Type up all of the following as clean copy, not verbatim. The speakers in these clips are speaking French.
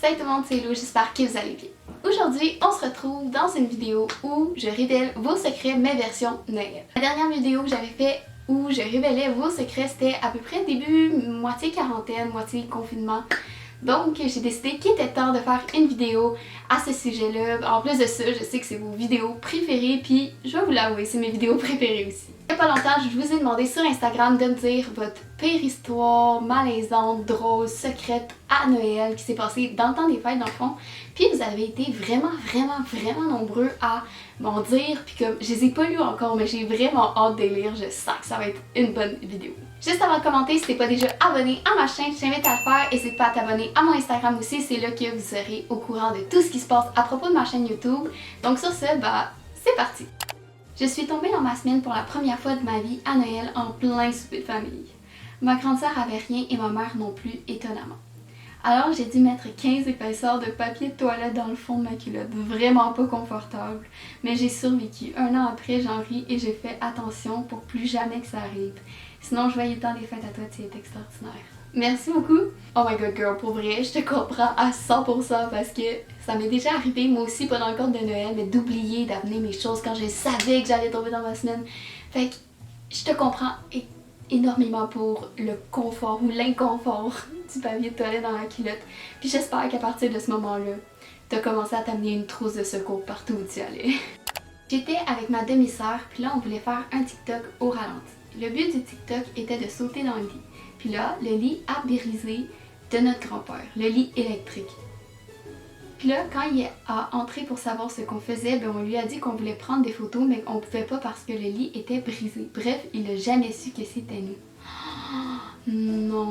Salut tout le monde, c'est Lou, j'espère que vous allez bien. Aujourd'hui, on se retrouve dans une vidéo où je révèle vos secrets, mes versions Noël. La dernière vidéo que j'avais fait où je révélais vos secrets, c'était à peu près début, moitié quarantaine, moitié confinement. Donc j'ai décidé qu'il était temps de faire une vidéo à ce sujet-là. En plus de ça, je sais que c'est vos vidéos préférées, puis je vais vous l'avouer, c'est mes vidéos préférées aussi. Il n'y a pas longtemps, je vous ai demandé sur Instagram de me dire votre pire histoire malaisante, drôle, secrète à Noël qui s'est passée dans le temps des fêtes dans le fond. Puis vous avez été vraiment nombreux à m'en dire, puis comme je les ai pas lus encore, mais j'ai vraiment hâte de les lire, je sens que ça va être une bonne vidéo. Juste avant de commenter, si t'es pas déjà abonné à ma chaîne, je t'invite à le faire. N'hésite pas à t'abonner à mon Instagram aussi, c'est là que vous serez au courant de tout ce qui se passe à propos de ma chaîne YouTube. Donc sur ce, c'est parti! Je suis tombée dans ma semaine pour la première fois de ma vie à Noël en plein souper de famille. Ma grande sœur avait rien et ma mère non plus, étonnamment. Alors j'ai dû mettre 15 épaisseurs de papier de toilette dans le fond de ma culotte, vraiment pas confortable, mais j'ai survécu. Un an après, j'en ris et j'ai fait attention pour plus jamais que ça arrive. Sinon, joyeux temps des fêtes à toi, tu es extraordinaire. Merci beaucoup! Oh my god girl, pour vrai, je te comprends à 100% parce que ça m'est déjà arrivé, moi aussi pendant le compte de Noël, mais d'oublier d'amener mes choses quand je savais que j'allais tomber dans ma semaine. Fait que je te comprends énormément pour le confort ou l'inconfort du papier de toilette dans la culotte. Puis j'espère qu'à partir de ce moment-là, t'as commencé à t'amener une trousse de secours partout où tu allais. J'étais avec ma demi-sœur, puis là on voulait faire un TikTok au ralenti. Le but du TikTok était de sauter dans le lit. Puis là, le lit a brisé de notre grand-père, le lit électrique. Puis là, quand il a entré pour savoir ce qu'on faisait, on lui a dit qu'on voulait prendre des photos, mais qu'on pouvait pas parce que le lit était brisé. Bref, il a jamais su que c'était nous. Non.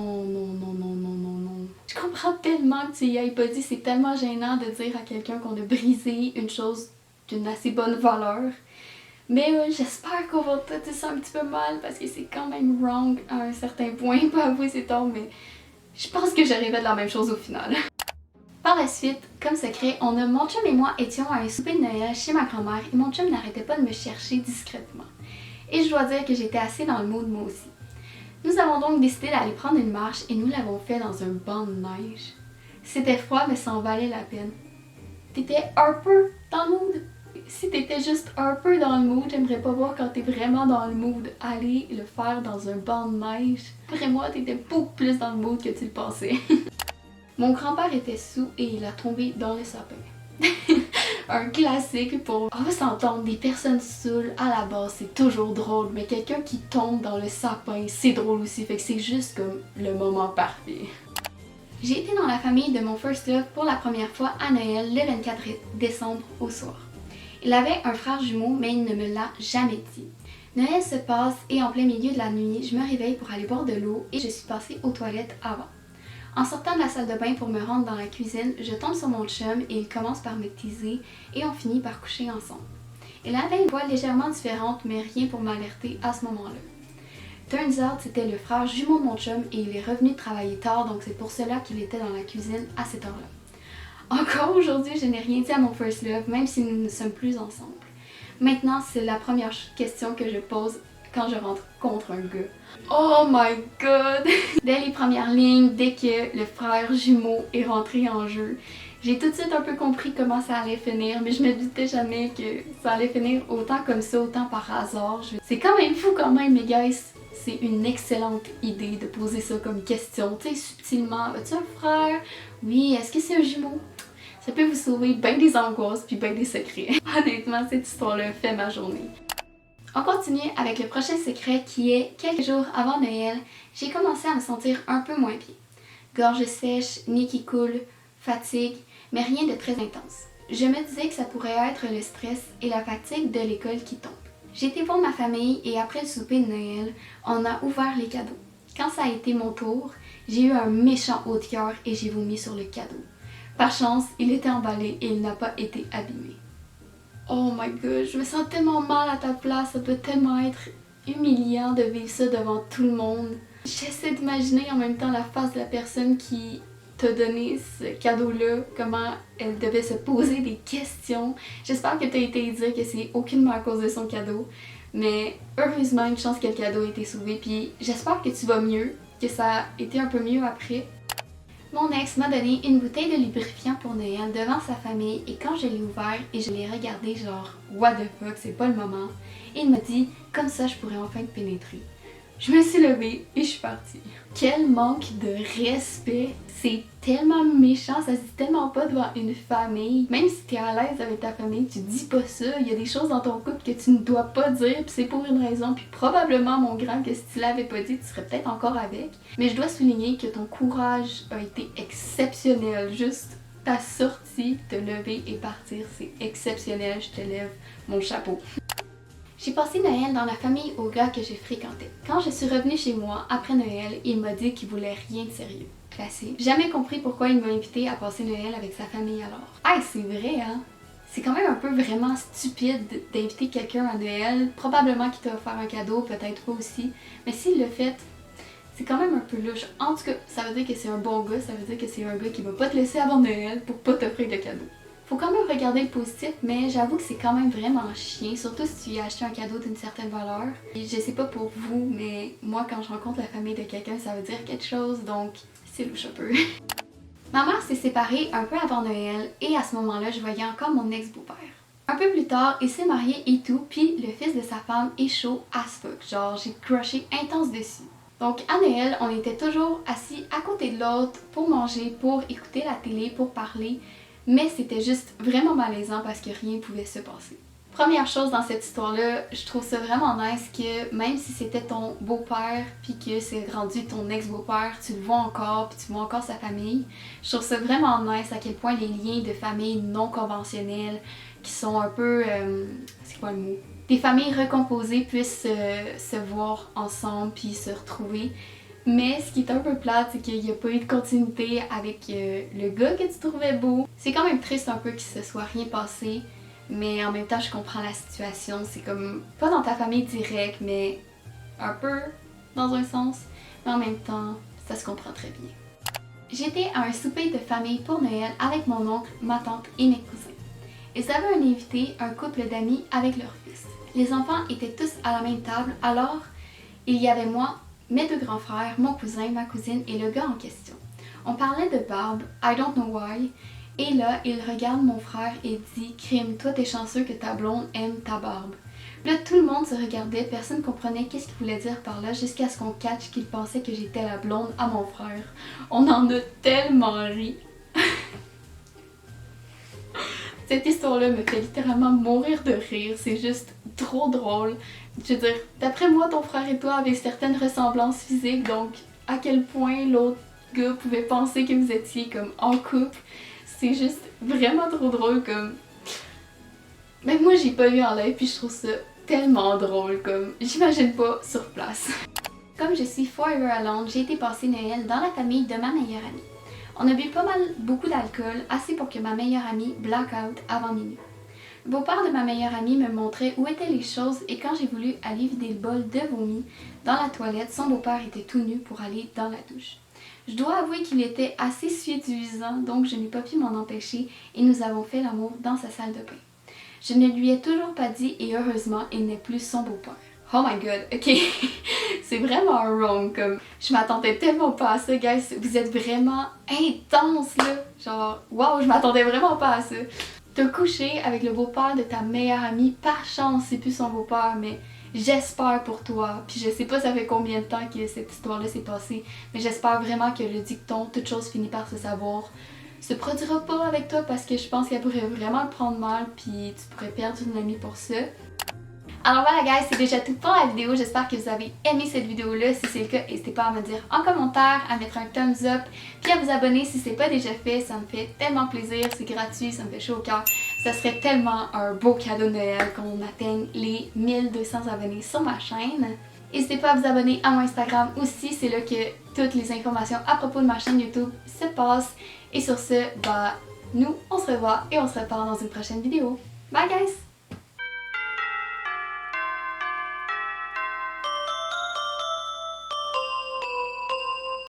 Je comprends tellement que tu y ailles pas dit, c'est tellement gênant de dire à quelqu'un qu'on a brisé une chose d'une assez bonne valeur. Mais j'espère qu'on va traiter ça un petit peu mal parce que c'est quand même wrong à un certain point. Pas avouer c'est tort, mais je pense que j'arrivais de la même chose au final. Par la suite, comme secret, mon chum et moi étions à un souper de Noël chez ma grand-mère et mon chum n'arrêtait pas de me chercher discrètement. Et je dois dire que j'étais assez dans le mood moi aussi. Nous avons donc décidé d'aller prendre une marche et nous l'avons fait dans un banc de neige. C'était froid mais ça en valait la peine. T'étais un peu dans le mood? Si t'étais juste un peu dans le mood, j'aimerais pas voir quand t'es vraiment dans le mood aller le faire dans un banc de neige. Après moi, t'étais beaucoup plus dans le mood que tu le pensais. Mon grand-père était sous et il a tombé dans le sapin. Un classique pour... On va s'entendre, des personnes saoules à la base, c'est toujours drôle, mais quelqu'un qui tombe dans le sapin, c'est drôle aussi, fait que c'est juste comme le moment parfait. J'ai été dans la famille de mon first love pour la première fois à Noël le 24 décembre au soir. Il avait un frère jumeau, mais il ne me l'a jamais dit. Noël se passe et en plein milieu de la nuit, je me réveille pour aller boire de l'eau et je suis passée aux toilettes avant. En sortant de la salle de bain pour me rendre dans la cuisine, je tombe sur mon chum et il commence par me teaser et on finit par coucher ensemble. Il avait une voix légèrement différente, mais rien pour m'alerter à ce moment-là. Turns out, c'était le frère jumeau de mon chum et il est revenu de travailler tard, donc c'est pour cela qu'il était dans la cuisine à cette heure-là. Encore aujourd'hui, je n'ai rien dit à mon first love, même si nous ne sommes plus ensemble. Maintenant, c'est la première question que je pose quand je rentre contre un gars. Oh my god! Dès les premières lignes, dès que le frère jumeau est rentré en jeu, j'ai tout de suite un peu compris comment ça allait finir, mais je me doutais jamais que ça allait finir autant comme ça, autant par hasard. C'est quand même fou quand même, les guys. C'est une excellente idée de poser ça comme question, tu sais, subtilement. As-tu un frère? Oui, est-ce que c'est un jumeau? Ça peut vous sauver bien des angoisses puis bien des secrets. Honnêtement, cette histoire-là fait ma journée. On continue avec le prochain secret qui est quelques jours avant Noël, j'ai commencé à me sentir un peu moins bien. Gorge sèche, nez qui coule, fatigue, mais rien de très intense. Je me disais que ça pourrait être le stress et la fatigue de l'école qui tombe. J'ai été voir ma famille et après le souper de Noël, on a ouvert les cadeaux. Quand ça a été mon tour, j'ai eu un méchant haut de cœur et j'ai vomi sur le cadeau. Par chance, il était emballé et il n'a pas été abîmé. Oh my god, je me sens tellement mal à ta place, ça doit tellement être humiliant de vivre ça devant tout le monde. J'essaie d'imaginer en même temps la face de la personne qui t'a donné ce cadeau-là, comment elle devait se poser des questions. J'espère que t'as été dire que c'est aucunement à cause de son cadeau, mais heureusement, une chance que le cadeau a été sauvé, puis j'espère que tu vas mieux, que ça a été un peu mieux après. Mon ex m'a donné une bouteille de lubrifiant pour Noël devant sa famille et quand je l'ai ouvert et je l'ai regardé genre what the fuck, c'est pas le moment, il m'a dit comme ça je pourrais enfin te pénétrer. Je me suis levée et je suis partie. Quel manque de respect! C'est tellement méchant, ça se dit tellement pas devant une famille. Même si t'es à l'aise avec ta famille, tu dis pas ça. Il y a des choses dans ton couple que tu ne dois pas dire, puis c'est pour une raison. Puis probablement, mon grand, que si tu l'avais pas dit, tu serais peut-être encore avec. Mais je dois souligner que ton courage a été exceptionnel. Juste ta sortie, te lever et partir, c'est exceptionnel. Je te lève mon chapeau. J'ai passé Noël dans la famille au gars que j'ai fréquenté. Quand je suis revenue chez moi après Noël, il m'a dit qu'il voulait rien de sérieux. Classique. J'ai jamais compris pourquoi il m'a invité à passer Noël avec sa famille alors. Ah, c'est vrai, hein? C'est quand même un peu vraiment stupide d'inviter quelqu'un à Noël. Probablement qu'il t'a offert un cadeau, peut-être pas aussi. Mais s'il le fait, c'est quand même un peu louche. En tout cas, ça veut dire que c'est un bon gars, ça veut dire que c'est un gars qui va pas te laisser avant Noël pour pas t'offrir de cadeau. Faut quand même regarder le positif, mais j'avoue que c'est quand même vraiment chiant, surtout si tu lui as acheté un cadeau d'une certaine valeur. Et je sais pas pour vous, mais moi quand je rencontre la famille de quelqu'un, ça veut dire quelque chose, donc c'est louche un peu. Ma mère s'est séparée un peu avant Noël et à ce moment-là, je voyais encore mon ex-beau-père. Un peu plus tard, il s'est marié et tout, puis le fils de sa femme est chaud as fuck, genre j'ai crushé intense dessus. Donc à Noël, on était toujours assis à côté de l'autre pour manger, pour écouter la télé, pour parler. Mais c'était juste vraiment malaisant parce que rien ne pouvait se passer. Première chose dans cette histoire-là, je trouve ça vraiment nice que même si c'était ton beau-père puis que c'est rendu ton ex-beau-père, tu le vois encore puis tu vois encore sa famille. Je trouve ça vraiment nice à quel point les liens de famille non conventionnels qui sont un peu... c'est quoi le mot? Des familles recomposées puissent se voir ensemble puis se retrouver. Mais ce qui est un peu plate, c'est qu'il n'y a pas eu de continuité avec le gars que tu trouvais beau. C'est quand même triste un peu qu'il se soit rien passé, mais en même temps je comprends la situation. C'est comme, pas dans ta famille directe, mais un peu dans un sens. Mais en même temps, ça se comprend très bien. J'étais à un souper de famille pour Noël avec mon oncle, ma tante et mes cousins. Ils avaient invité un couple d'amis avec leur fils. Les enfants étaient tous à la même table, alors il y avait moi, mes deux grands frères, mon cousin, ma cousine et le gars en question. On parlait de barbe, I don't know why, et là, il regarde mon frère et dit « Crime, toi t'es chanceux que ta blonde aime ta barbe. » Là, tout le monde se regardait, personne comprenait qu'est-ce qu'il voulait dire par là, jusqu'à ce qu'on catch qu'il pensait que j'étais la blonde à mon frère. On en a tellement ri. Cette histoire-là me fait littéralement mourir de rire, c'est juste trop drôle. Je veux dire, d'après moi, ton frère et toi avaient certaines ressemblances physiques, donc à quel point l'autre gars pouvait penser que vous étiez comme en couple, c'est juste vraiment trop drôle comme... Même moi j'ai pas eu en live puis je trouve ça tellement drôle comme... J'imagine pas sur place. Comme je suis forever alone, j'ai été passer Noël dans la famille de ma meilleure amie. On a bu pas mal beaucoup d'alcool, assez pour que ma meilleure amie black out avant minuit. Le beau-père de ma meilleure amie me montrait où étaient les choses et quand j'ai voulu aller vider le bol de vomi dans la toilette, son beau-père était tout nu pour aller dans la douche. Je dois avouer qu'il était assez séduisant, donc je n'ai pas pu m'en empêcher et nous avons fait l'amour dans sa salle de bain. Je ne lui ai toujours pas dit et heureusement, il n'est plus son beau-père. Oh my god, ok, c'est vraiment wrong, comme, je m'attendais tellement pas à ça, guys, vous êtes vraiment intense là, genre, wow, je m'attendais vraiment pas à ça. T'as couché avec le beau-père de ta meilleure amie, par chance c'est plus son beau-père, mais j'espère pour toi, puis je sais pas ça fait combien de temps que cette histoire-là s'est passée, mais j'espère vraiment que le dicton, toute chose finit par se savoir, se produira pas avec toi parce que je pense qu'elle pourrait vraiment le prendre mal, puis tu pourrais perdre une amie pour ça. Alors voilà guys, c'est déjà tout pour la vidéo, j'espère que vous avez aimé cette vidéo-là. Si c'est le cas, n'hésitez pas à me dire en commentaire, à mettre un thumbs up, puis à vous abonner si c'est pas déjà fait, ça me fait tellement plaisir, c'est gratuit, ça me fait chaud au cœur. Ça serait tellement un beau cadeau de Noël qu'on atteigne les 1200 abonnés sur ma chaîne. N'hésitez pas à vous abonner à mon Instagram aussi, c'est là que toutes les informations à propos de ma chaîne YouTube se passent. Et sur ce, bah, nous on se revoit et on se reparle dans une prochaine vidéo. Bye guys!